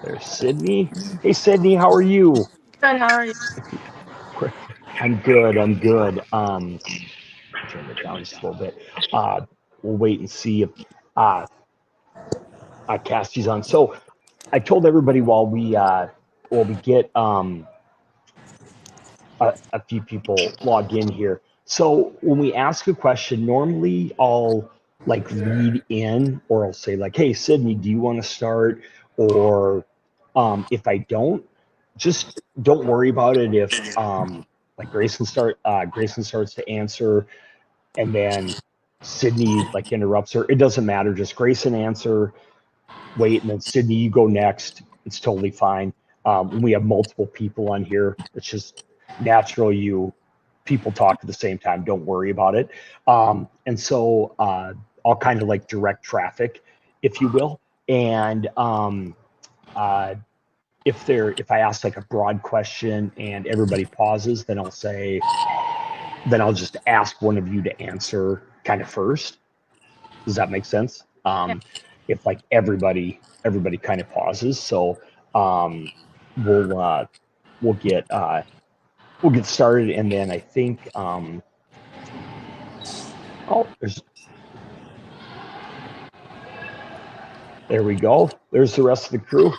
There's Sydney. Hey, Sydney, how are you? Good, how are you? I'm good. I'm good. Turn it down just a little bit. Uh, we'll wait and see if uh, Cassie's on. So I told everybody while we get a few people log in here. So when we ask a question, normally I'll like lead in, or I'll say like, "Hey, Sydney, do you want to start?" Or if I don't, just don't worry about it. If like Grayson starts to answer, and then Sydney like interrupts her. It doesn't matter. Just Grayson answer, wait, and then Sydney, you go next. It's totally fine. When we have multiple people on here, it's just natural. People talk at the same time. Don't worry about it. And so I'll kind of like direct traffic, if you will. And uh, if I ask like a broad question and everybody pauses, then I'll just ask one of you to answer kind of first. Does that make sense? Yeah. If like everybody kind of pauses, so um, we'll uh, we'll get uh, we'll get started, and then I think oh there we go. There's the rest of the crew.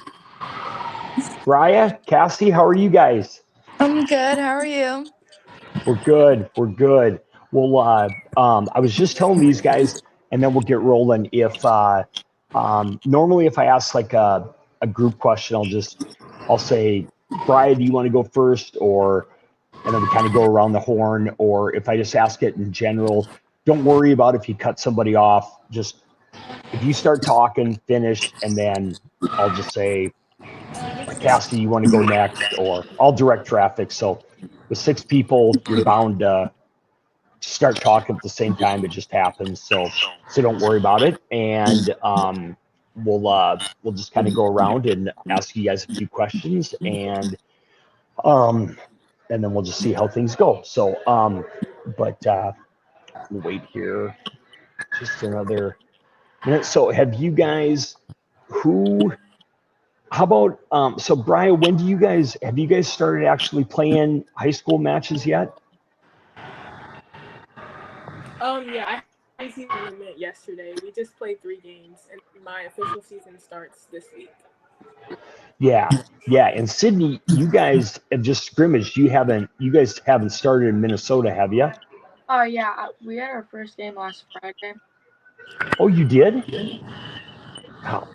Raya, Cassie, how are you guys? I'm good, how are you? We're good. We're good. Well, I was just telling these guys, and then we'll get rolling. If normally if I ask like a group question, I'll say, Brian, do you want to go first, or and then we kind of go around the horn. Or if I just ask it in general, don't worry about if you cut somebody off. Just if you start talking, finish, and then I'll just say, like, Cassie, you want to go next, or I'll direct traffic. So with six people, you're bound to start talking at the same time. It just happens. So don't worry about it. And we'll just kind of go around and ask you guys a few questions, um, and then we'll just see how things go. So but we'll wait here just another minute. So have you guys who? How about so Brian? When do you guys have you guys started actually playing high school matches yet? Yeah, I had a season tournament yesterday. We just played 3 games, and my official season starts this week. Yeah, yeah. And Sydney, you guys have just scrimmaged. You guys haven't started in Minnesota, have you? Oh, yeah, we had our first game last Friday. Oh, you did? Wow.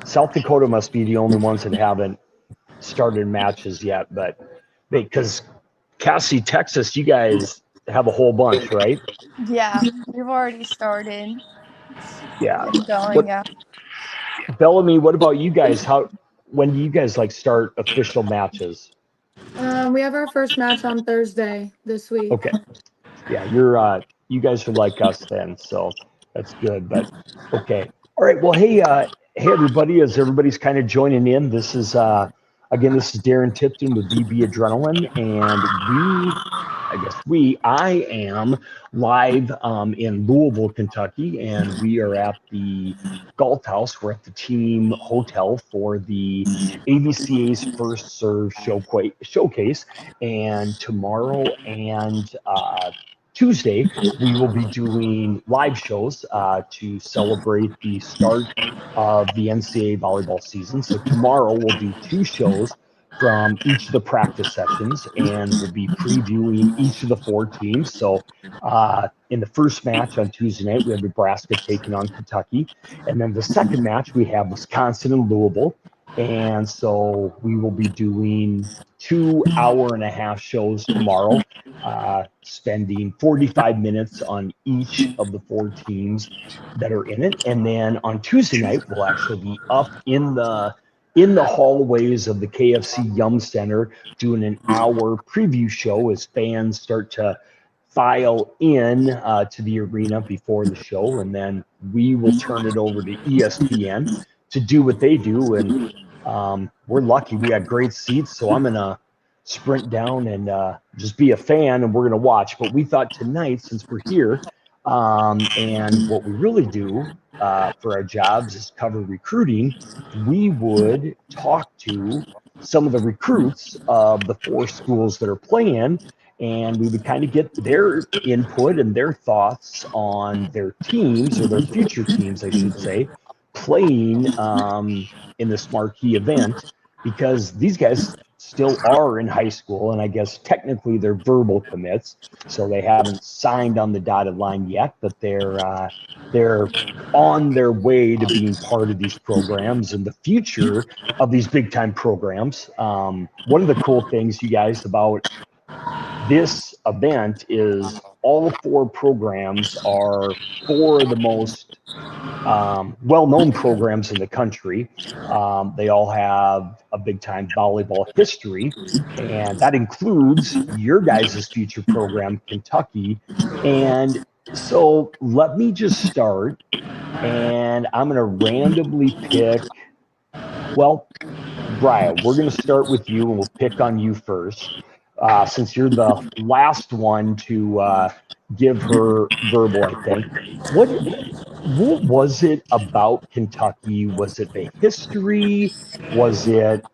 South Dakota must be the only ones that haven't started matches yet, but because Cassie, Texas, you guys have a whole bunch, right? Yeah, we've already started. It's Yeah. been going, What yeah. Bellamy? What about you guys? How when do you guys like start official matches? We have our first match on Thursday this week. Okay. Yeah, you guys are like us then, so that's good. But okay, all right. Well, hey everybody, as everybody's kind of joining in, this is again, this is Darren Tipton with VB Adrenaline, and I am live in Louisville, Kentucky, and we are at the Golf House. We're at the team hotel for the AVCA's First Serve Showcase, and tomorrow and Tuesday, we will be doing live shows to celebrate the start of the NCAA volleyball season. So tomorrow we'll do 2 shows from each of the practice sessions, and we'll be previewing each of the 4 teams. So in the first match on Tuesday night, we have Nebraska taking on Kentucky. And then the second match, we have Wisconsin and Louisville. And so we will be doing 2 hour-and-a-half shows tomorrow, spending 45 minutes on each of the 4 teams that are in it. And then on Tuesday night, we'll actually be up in the hallways of the KFC Yum Center doing an hour preview show as fans start to file in to the arena before the show. And then we will turn it over to ESPN to do what they do. And we're lucky. We got great seats. So I'm going to sprint down and just be a fan, and we're going to watch. But we thought tonight, since we're here, and what we really do for our jobs is cover recruiting, we would talk to some of the recruits of the 4 schools that are playing, and we would kind of get their input and their thoughts on their teams, or their future teams, I should say, playing in this marquee event, because these guys still are in high school, and I guess technically they're verbal commits, so they haven't signed on the dotted line yet, but they're on their way to being part of these programs and the future of these big time programs. One of the cool things, you guys, about this event is all 4 programs are 4 of the most well-known programs in the country. They all have a big-time volleyball history, and that includes your guys' future program, Kentucky. And so let me just start, and I'm going to randomly pick, well, Brian, we're going to start with you, and we'll pick on you first, since you're the last one to give her verbal, I think. What was it about Kentucky? Was it the history? Was it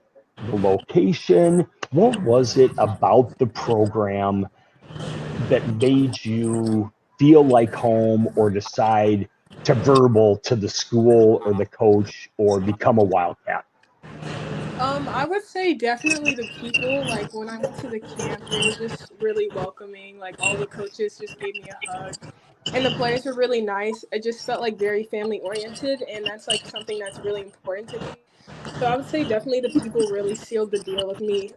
the location? What was it about the program that made you feel like home, or decide to verbal to the school or the coach or become a Wildcat? I would say definitely the people. Like when I went to the camp, they were just really welcoming. Like all the coaches just gave me a hug, and the players were really nice. It just felt like very family oriented, and that's like something that's really important to me. So I would say definitely the people really sealed the deal with me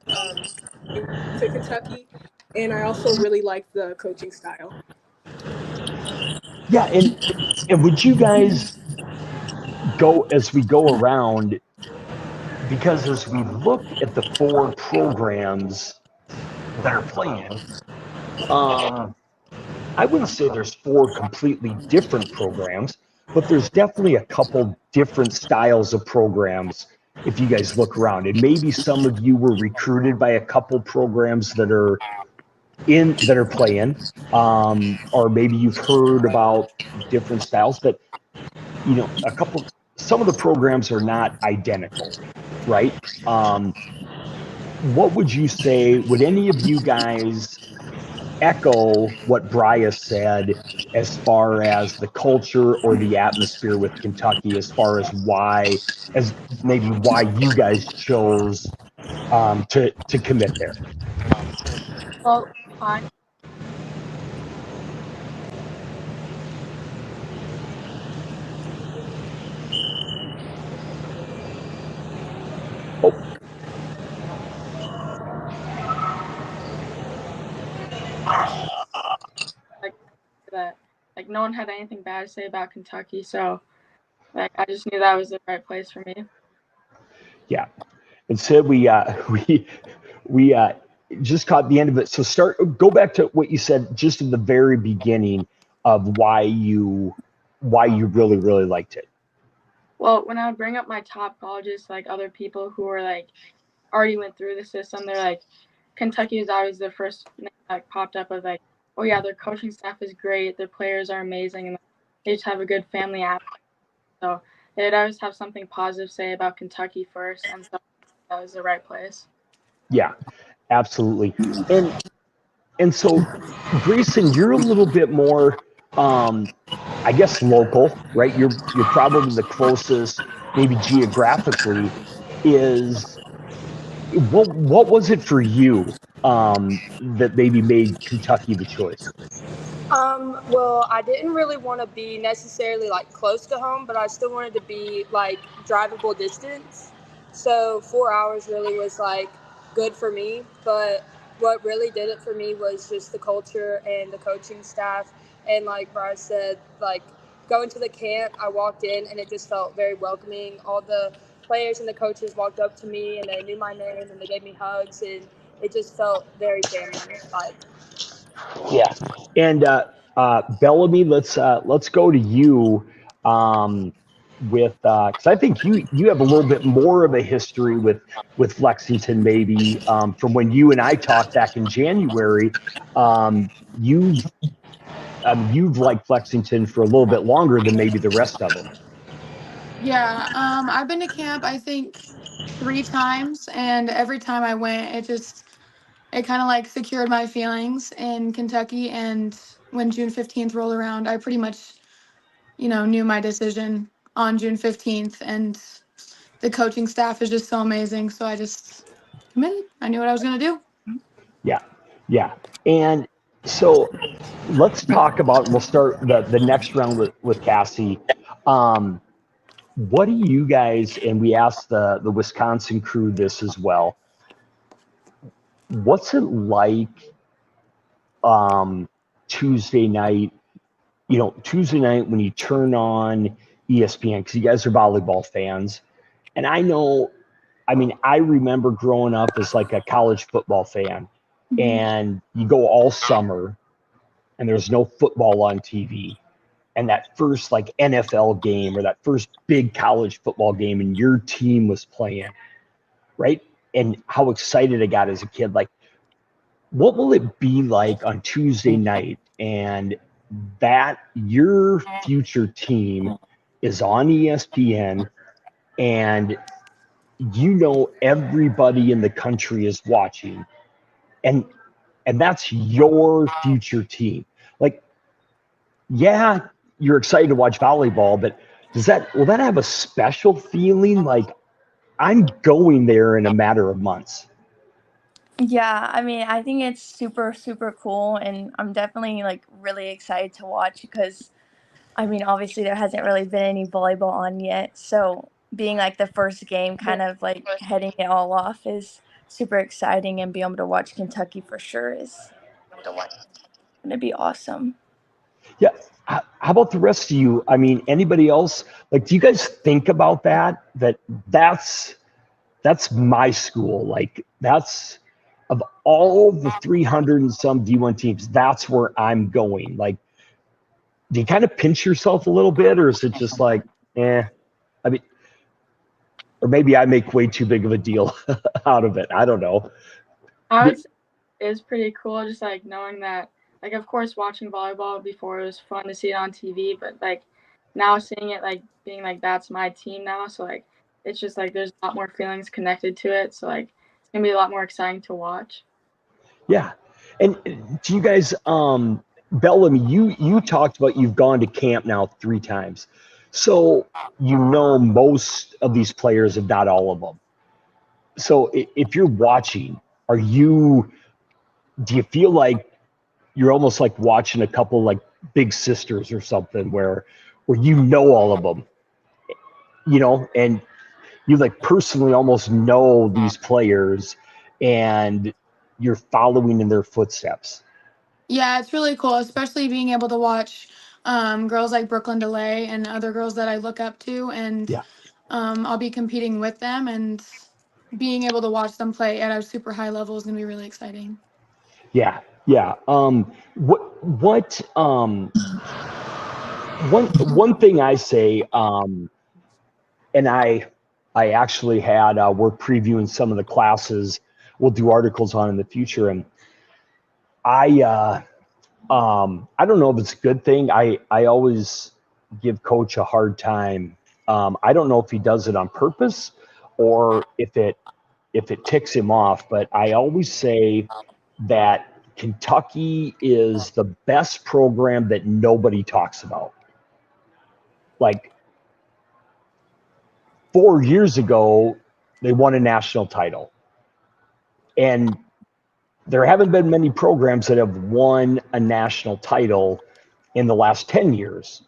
to Kentucky, and I also really liked the coaching style. Yeah, and would you guys go, as we go around, because as we look at the 4 programs that are playing, I wouldn't say there's 4 completely different programs, but there's definitely a couple different styles of programs if you guys look around. And maybe some of you were recruited by a couple programs that are playing, or maybe you've heard about different styles, but some of the programs are not identical, right? What would you say, would any of you guys echo what Bria said as far as the culture or the atmosphere with Kentucky, as far as why you guys chose to commit there? Well, I Oh, like that. Like no one had anything bad to say about Kentucky, so like I just knew that was the right place for me. yeah. And so we just caught the end of it. So go back to what you said just in the very beginning of why you really, really liked it. Well, when I would bring up my top colleges, like other people who were like already went through the system, they're like, Kentucky was always the first name that popped up of like, oh yeah, their coaching staff is great, their players are amazing, and they just have a good family atmosphere. So they'd always have something positive to say about Kentucky first, and so that was the right place. Yeah, absolutely. And so, Grayson, you're a little bit more, I guess, local, right? You're probably the closest, maybe geographically. What was it for you that maybe made Kentucky the choice? Well, I didn't really want to be necessarily like close to home, but I still wanted to be like drivable distance. So 4 hours really was like good for me. But what really did it for me was just the culture and the coaching staff. And like Bryce said, like going to the camp, I walked in and it just felt very welcoming. All the players and the coaches walked up to me and they knew my name and they gave me hugs, and it just felt very family like. Yeah, and Bellamy, let's go to you with because I think you have a little bit more of a history with Lexington, maybe from when you and I talked back in January. You've you've liked Lexington for a little bit longer than maybe the rest of them. Yeah, I've been to camp, I think 3 times, and every time I went, it kind of like secured my feelings in Kentucky. And when June 15th rolled around, I pretty much, knew my decision on June 15th. And the coaching staff is just so amazing. So I just committed. I knew what I was going to do. Yeah, yeah. And so let's talk about, we'll start the next round with Cassie. What do you guys, and we asked the Wisconsin crew this as well, what's it like Tuesday night, Tuesday night when you turn on ESPN, because you guys are volleyball fans. And I remember growing up as like a college football fan, and you go all summer and there's no football on TV. And that first like NFL game or that first big college football game and your team was playing, right? And how excited I got as a kid. Like, what will it be like on Tuesday night and that your future team is on ESPN and everybody in the country is watching, and that's your future team. Like, yeah, you're excited to watch volleyball, but will that have a special feeling? Like, I'm going there in a matter of months. Yeah, I mean, I think it's super, super cool, and I'm definitely like really excited to watch because, I mean, obviously there hasn't really been any volleyball on yet, so being like the first game, kind of like heading it all off, is super exciting, and being able to watch Kentucky for sure is gonna be awesome. Yeah. How about the rest of you? I mean, anybody else? Like, do you guys think about that's my school? Like, that's, of all the 300 and some D1 teams, that's where I'm going. Like, do you kind of pinch yourself a little bit, or is it just like, I mean, or maybe I make way too big of a deal out of it. I don't know. I would say it's pretty cool just like knowing that, like, of course watching volleyball before it was fun to see it on TV, but like now seeing it, like being like that's my team now, so like it's just like there's a lot more feelings connected to it, so like it's gonna be a lot more exciting to watch. Yeah. And do you guys, Bellamy, you talked about you've gone to camp now 3 times. So most of these players, if not all of them. So if you're watching, do you feel like you're almost like watching a couple like big sisters or something where all of them, and you like personally almost know these players and you're following in their footsteps? Yeah, it's really cool, especially being able to watch girls like Brooklyn DeLay and other girls that I look up to, and Yeah. I'll be competing with them, and being able to watch them play at a super high level is going to be really exciting. Yeah. Yeah. One thing I say, and I actually had, we're previewing some of the classes we'll do articles on in the future. And I don't know if it's a good thing. I always give Coach a hard time. I don't know if he does it on purpose or if it ticks him off, but I always say that Kentucky is the best program that nobody talks about. Like 4 years ago, they won a national title. And there haven't been many programs that have won a national title in the last 10 years,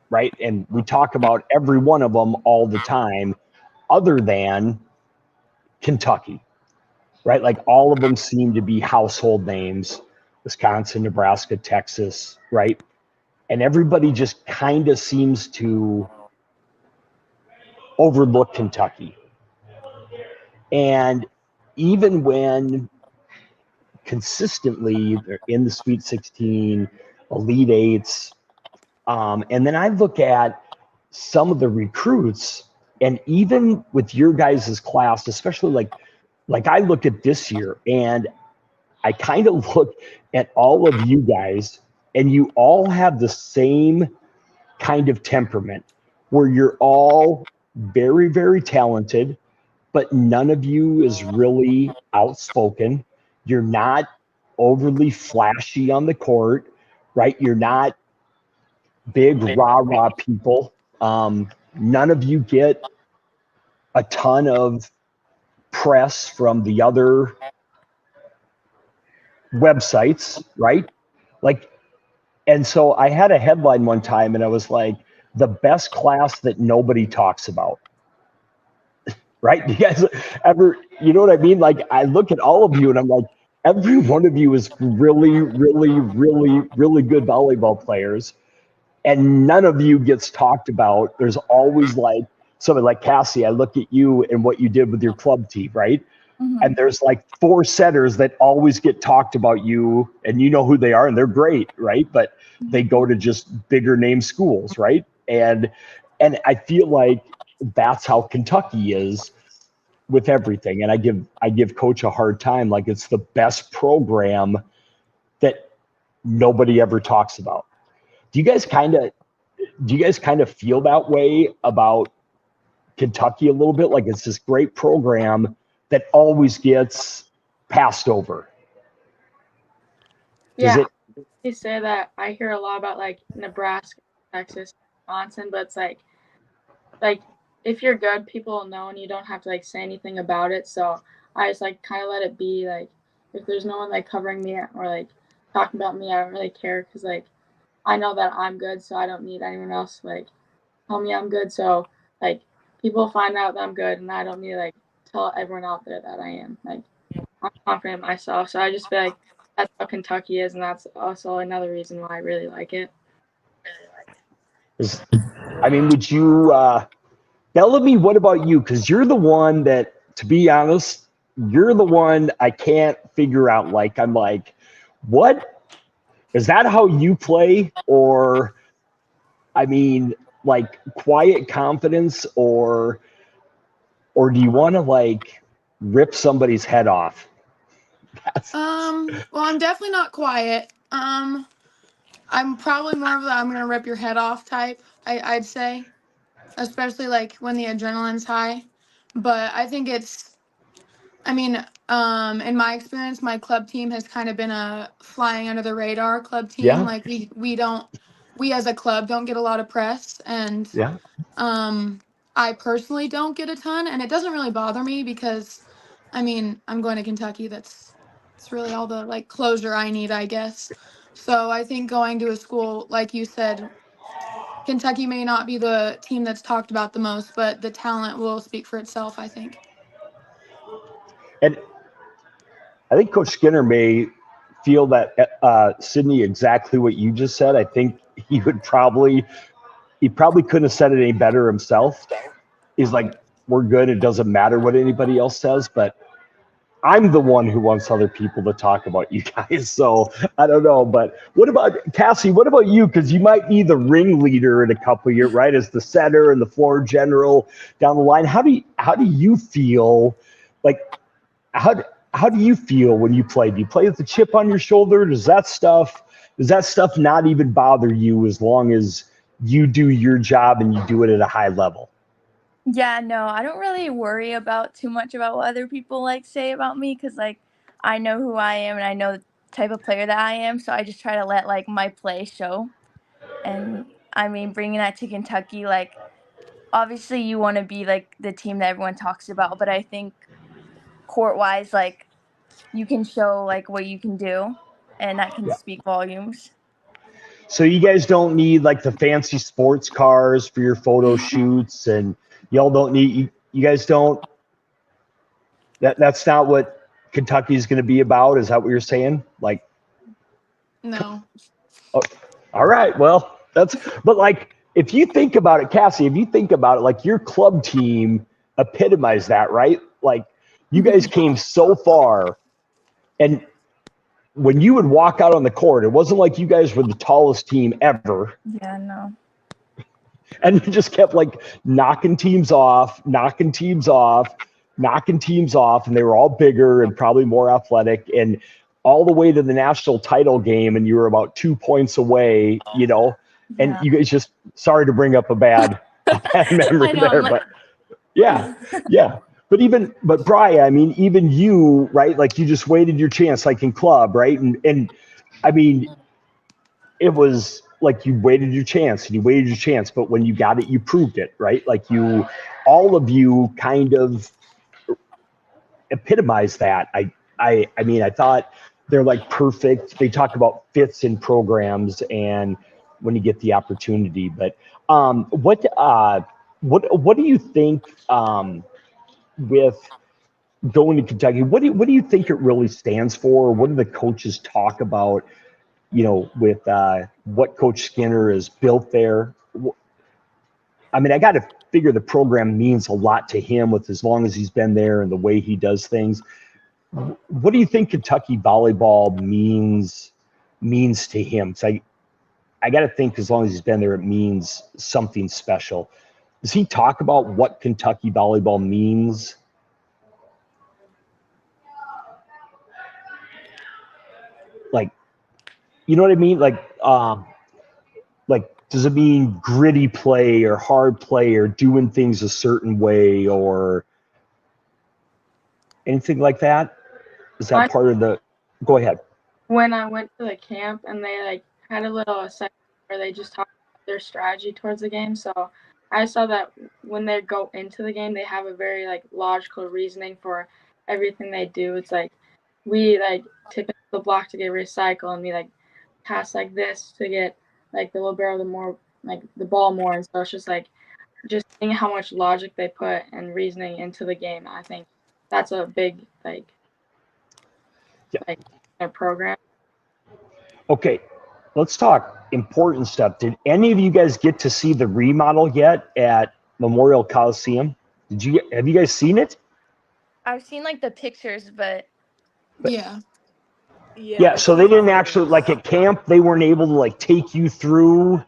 right? And we talk about every one of them all the time, other than Kentucky, right? Like all of them seem to be household names: Wisconsin, Nebraska, Texas, right? And everybody just kind of seems to overlook Kentucky. And even when consistently they're in the Sweet 16, Elite Eights, and then I look at some of the recruits, and even with your guys' class, especially like I look at this year, and I kind of look at all of you guys and you all have the same kind of temperament where you're all very, very talented, but none of you is really outspoken. You're not overly flashy on the court, right? You're not big rah-rah people. None of you get a ton of press from the other websites, right? Like, and so I had a headline one time and I was like, the best class that nobody talks about, right? You guys ever, you know what I mean? Like, I look at all of you and I'm like, every one of you is really, really, really, really good volleyball players. And none of you gets talked about. There's always like somebody like Cassie, I look at you and what you did with your club team, right? And there's like 4 setters that always get talked about you, and you know who they are, and they're great, right? But they go to just bigger name schools, right? And I feel like that's how Kentucky is with everything. And I give Coach a hard time, like it's the best program that nobody ever talks about. Do you guys kind of feel that way about Kentucky a little bit? Like it's this great program that always gets passed over. Yeah, you say that. I hear a lot about like Nebraska, Texas, Wisconsin, but it's like if you're good, people will know, and you don't have to like say anything about it. So I just like kind of let it be. Like if there's no one like covering me or like talking about me, I don't really care because like I know that I'm good, so I don't need anyone else to, like tell me I'm good. So like people find out that I'm good, and I don't need to like tell everyone out there that I am. Like I'm confident in myself, so I just feel like that's how Kentucky is, and that's also another reason why I really like it. I mean, would you, Bellamy, what about you? Because you're the one that, to be honest, you're the one I can't figure out. Like, I'm like, what? Is that how you play? Or, I mean, like quiet confidence, or do you want to like rip somebody's head off? Well, I'm definitely not quiet. I'm probably more of the I'm gonna rip your head off type. I'd say, especially like when the adrenaline's high. But I think I mean, in my experience, my club team has kind of been a flying under the radar club team. Yeah. Like we as a club don't get a lot of press, and Yeah. I personally don't get a ton, and it doesn't really bother me because, I mean, I'm going to Kentucky. It's really all the like closure I need, I guess. So I think going to a school like you said, Kentucky may not be the team that's talked about the most, but the talent will speak for itself, I think. And I think Coach Skinner may feel that, Sydney, exactly what you just said. I think he probably couldn't have said it any better himself. He's like, we're good. It doesn't matter what anybody else says, but I'm the one who wants other people to talk about you guys. So I don't know. But what about Cassie? What about you? Because you might be the ringleader in a couple of years, right? As the setter and the floor general down the line. How do you feel? Like, how do you feel when you play? Do you play with the chip on your shoulder? Does that stuff not even bother you as long as you do your job and you do it at a high level? Yeah, no, I don't really worry about too much about what other people like say about me because like I know who I am and I know the type of player that I am, so I just try to let like my play show. And I mean, bringing that to Kentucky, like obviously you want to be like the team that everyone talks about, but I think court wise, like you can show like what you can do, and that can Yeah. speak volumes. So you guys don't need like the fancy sports cars for your photo shoots, and y'all don't need you guys don't. That's not what Kentucky is going to be about. Is that what you're saying? Like, No. oh, all right. Well, but like if you think about it, Cassie, if you think about it, like your club team epitomized that, right? Like you guys came so far, and when you would walk out on the court, it wasn't like you guys were the tallest team ever. Yeah, no. And you just kept like knocking teams off, and they were all bigger and probably more athletic. And all the way to the national title game, and you were about 2 points away, and Yeah. you guys just, sorry to bring up a bad memory I know. I'm there, like, but yeah, yeah. But Brian, I mean, even you, right? Like you just waited your chance, like in club, right? And I mean, it was like you waited your chance and you waited your chance, but when you got it, you proved it, right? Like all of you kind of epitomized that. I mean, I thought they're like perfect. They talk about fits in programs and when you get the opportunity. But what do you think with going to Kentucky? What do you think it really stands for? What do the coaches talk about? With what Coach Skinner has built there. I mean, I got to figure the program means a lot to him with as long as he's been there and the way he does things. What do you think Kentucky volleyball means to him? So I got to think as long as he's been there, it means something special. Does he talk about what Kentucky volleyball means? Like, you know what I mean? Like, does it mean gritty play or hard play or doing things a certain way or anything like that? Is that part of the? Go ahead. When I went to the camp and they like had a little section where they just talked about their strategy towards the game, so I saw that when they go into the game, they have a very like logical reasoning for everything they do. It's like we like tip into the block to get recycled, and we like pass like this to get like the libero the more like the ball more, and so it's just seeing how much logic they put and reasoning into the game. I think that's a big like their program. Okay, let's talk important stuff. Did any of you guys get to see the remodel yet at Memorial Coliseum? Have you guys seen it? I've seen like the pictures, but Yeah. Yeah, so they didn't actually like at camp, they weren't able to like take you through.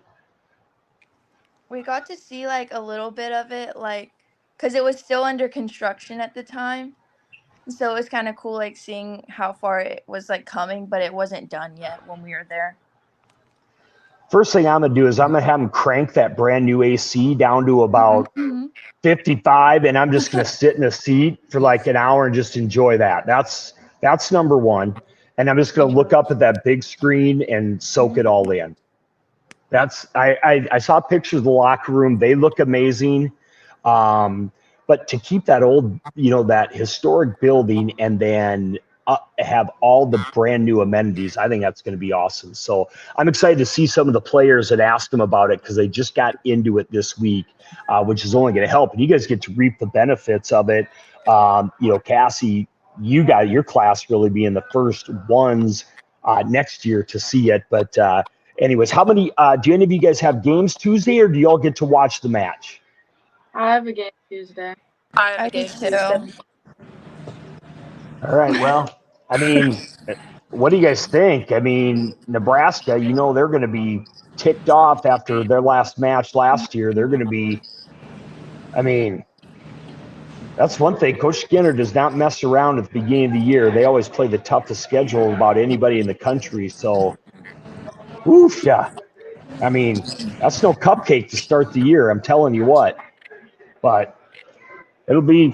we got to see like a little bit of it, like because it was still under construction at the time. So it was kind of cool, like seeing how far it was like coming, but it wasn't done yet when we were there. First thing I'm gonna do is I'm gonna have them crank that brand new AC down to about 55, and I'm just gonna sit in a seat for like an hour and just enjoy that. That's number one. And I'm just gonna look up at that big screen and soak it all in. I saw pictures of the locker room. They look amazing. But to keep that old, that historic building and then have all the brand new amenities, I think that's going to be awesome. So I'm excited to see some of the players and ask them about it because they just got into it this week, which is only going to help. And you guys get to reap the benefits of it. Cassie, you got your class really being the first ones next year to see it. But anyways, how many do any of you guys have games Tuesday, or do you all get to watch the match? I have a game Tuesday. I do too. All right. Well, I mean, what do you guys think? I mean, Nebraska, they're going to be ticked off after their last match last year. They're going to be, I mean, that's one thing. Coach Skinner does not mess around at the beginning of the year. They always play the toughest schedule about anybody in the country. So, oof, yeah. I mean, that's no cupcake to start the year. I'm telling you what. But it'll be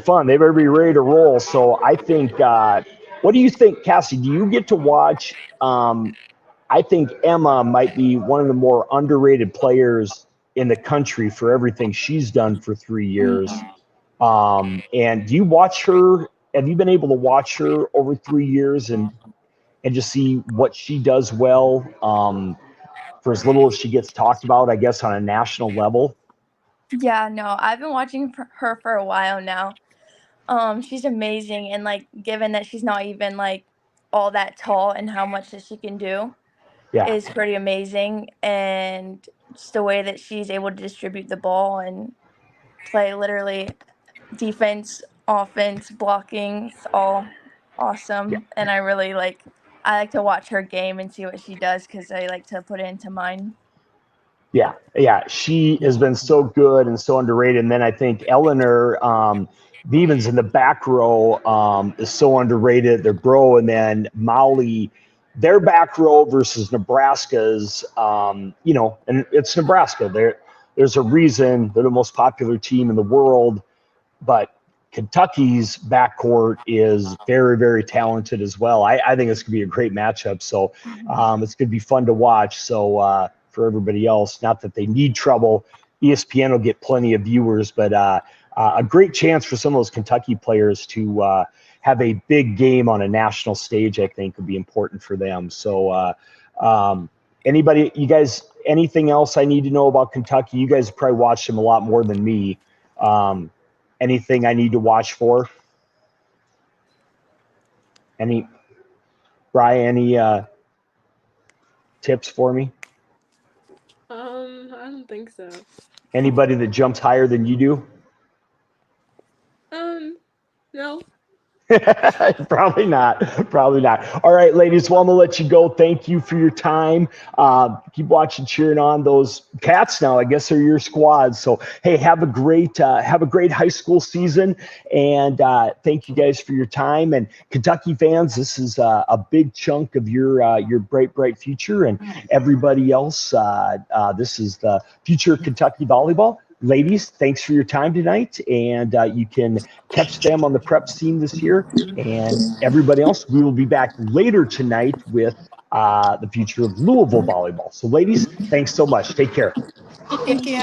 fun. They better be ready to roll. So I think. What do you think, Cassie? Do you get to watch? I think Emma might be one of the more underrated players in the country for everything she's done for 3 years. And do you watch her? Have you been able to watch her over 3 years and just see what she does well? For as little as she gets talked about, I guess, on a national level. Yeah, no, I've been watching her for a while now. She's amazing, and like given that she's not even like all that tall and how much that she can do is pretty amazing, and just the way that she's able to distribute the ball and play literally defense, offense, blocking, it's all awesome. And I like to watch her game and see what she does because I like to put it into mine. Yeah, she has been so good and so underrated. And then I think Eleanor, Devens in the back row is so underrated. They're bro, and then Maui, their back row versus Nebraska's. You know, and it's Nebraska. There's a reason they're the most popular team in the world, but Kentucky's backcourt is very, very talented as well. I think it's going to be a great matchup. So it's going to be fun to watch. So for everybody else, not that they need trouble, ESPN will get plenty of viewers, but a great chance for some of those Kentucky players to have a big game on a national stage, I think would be important for them. So anybody, you guys, anything else I need to know about Kentucky? You guys have probably watched them a lot more than me. Anything I need to watch for? Brian, any tips for me? I don't think so. Anybody that jumps higher than you do? No. Probably not. Probably not. All right, ladies. Well, I'm gonna let you go. Thank you for your time. Keep watching, cheering on those Cats. Now, I guess are your squad. So, hey, have a great high school season, and thank you guys for your time. And Kentucky fans, this is a big chunk of your bright future, and everybody else. This is the future of Kentucky volleyball. Ladies, thanks for your time tonight, and you can catch them on the prep scene this year. And everybody else, we will be back later tonight with the future of Louisville volleyball. So, ladies, thanks so much. Take care. Thank you.